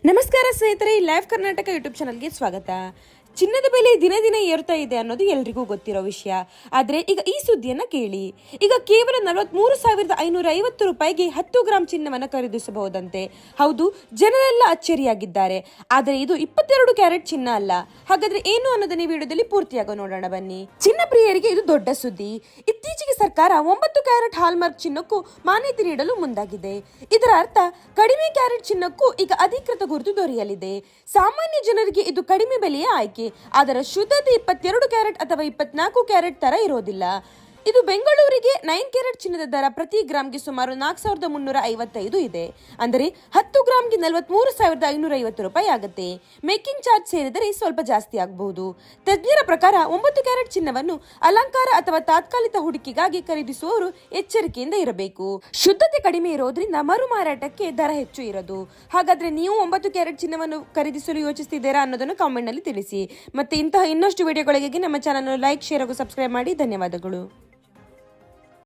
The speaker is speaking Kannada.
ನಮಸ್ಕಾರ ಸ್ನೇಹಿತರೆ, ಲೈವ್ ಕರ್ನಾಟಕ ಯೂಟ್ಯೂಬ್ ಚಾನಲ್ಗೆ ಸ್ವಾಗತ. ಚಿನ್ನದ ಬೆಲೆ ದಿನೇ ದಿನೇ ಏರ್ತಾ ಇದೆ ಅನ್ನೋದು ಎಲ್ರಿಗೂ ಗೊತ್ತಿರೋ ವಿಷಯ. ಆದರೆ ಈಗ ಈ ಸುದ್ದಿಯನ್ನ ಕೇಳಿ. ಈಗ ಕೇವಲ 43,550 ರೂಪಾಯಿಗೆ 10 ಗ್ರಾಂ ಚಿನ್ನವನ್ನು ಖರೀದಿಸಬಹುದಂತೆ. ಹೌದು, ಜನರೆಲ್ಲ ಅಚ್ಚರಿಯಾಗಿದ್ದಾರೆ. ಆದರೆ ಇದು 22 ಕ್ಯಾರೆಟ್ ಚಿನ್ನ ಅಲ್ಲ. ಹಾಗಾದ್ರೆ ಏನು ಅನ್ನೋದನ್ನ ಈ ವಿಡಿಯೋದಲ್ಲಿ ಪೂರ್ತಿಯಾಗಿ ನೋಡೋಣ ಬನ್ನಿ. ಚಿನ್ನ ಪ್ರಿಯರಿಗೆ ಇದು ದೊಡ್ಡ ಸುದ್ದಿ. ಇತ್ತೀಚೆಗೆ ಸರ್ಕಾರ 9 ಕ್ಯಾರೆಟ್ ಹಾಲ್ಮಾರ್ಕ್ ಚಿನ್ನಕ್ಕೂ ಮಾನ್ಯತೆ ನೀಡಲು ಮುಂದಾಗಿದೆ. ಇದರ ಅರ್ಥ ಕಡಿಮೆ ಕ್ಯಾರೆಟ್ ಚಿನ್ನಕ್ಕೂ ಈಗ ಅಧಿಕೃತ ಗುರುತು ದೊರೆಯಲಿದೆ. ಸಾಮಾನ್ಯ ಜನರಿಗೆ ಇದು ಕಡಿಮೆ ಬೆಲೆಯ ಆಯ್ಕೆ. ಅದರ ಶುದ್ಧತೆ 22 ಕ್ಯಾರೆಟ್ ಅಥವಾ 24 ಕ್ಯಾರೆಟ್ ತರ ಇರೋದಿಲ್ಲ. ಇದು ಬೆಂಗಳೂರಿಗೆ 9 ಕ್ಯಾರೆಟ್ ಚಿನ್ನದ ದರ ಪ್ರತಿ ಗ್ರಾಮ್ಗೆ ಸುಮಾರು 4,355 ಇದೆ. ಅಂದರೆ 10 ಗ್ರಾಮ್ಗೆ 43,550 ರೂಪಾಯಿ ಆಗುತ್ತೆ. ಮೇಕಿಂಗ್ ಚಾರ್ಜ್ ಸೇರಿದರೆ ಸ್ವಲ್ಪ ಜಾಸ್ತಿ ಆಗಬಹುದು. ತಜ್ಞರ ಪ್ರಕಾರ 9 ಕ್ಯಾರೆಟ್ ಚಿನ್ನವನ್ನು ಅಲಂಕಾರ ಅಥವಾ ತಾತ್ಕಾಲಿಕ ಹೂಡಿಕೆಗಾಗಿ ಖರೀದಿಸುವವರು ಎಚ್ಚರಿಕೆಯಿಂದ ಇರಬೇಕು. ಶುದ್ಧತೆ ಕಡಿಮೆ ಇರೋದ್ರಿಂದ ಮರು ಮಾರಾಟಕ್ಕೆ ದರ ಹೆಚ್ಚು ಇರೋದು. ಹಾಗಾದ್ರೆ ನೀವು 9 ಕ್ಯಾರೆಟ್ ಚಿನ್ನವನ್ನು ಖರೀದಿಸಲು ಯೋಚಿಸುತ್ತಿದ್ದೀರಾ ಅನ್ನೋದನ್ನು ಕಾಮೆಂಟ್ ನಲ್ಲಿ ತಿಳಿಸಿ. ಮತ್ತೆ ಇಂತಹ ಇನ್ನಷ್ಟು ವಿಡಿಯೋಗಳಿಗಾಗಿ ನಮ್ಮ ಚಾನಲ್ ಲೈಕ್, ಶೇರ್ ಹಾಗೂ ಸಬ್ಸ್ಕ್ರೈಬ್ ಮಾಡಿ. ಧನ್ಯವಾದಗಳು.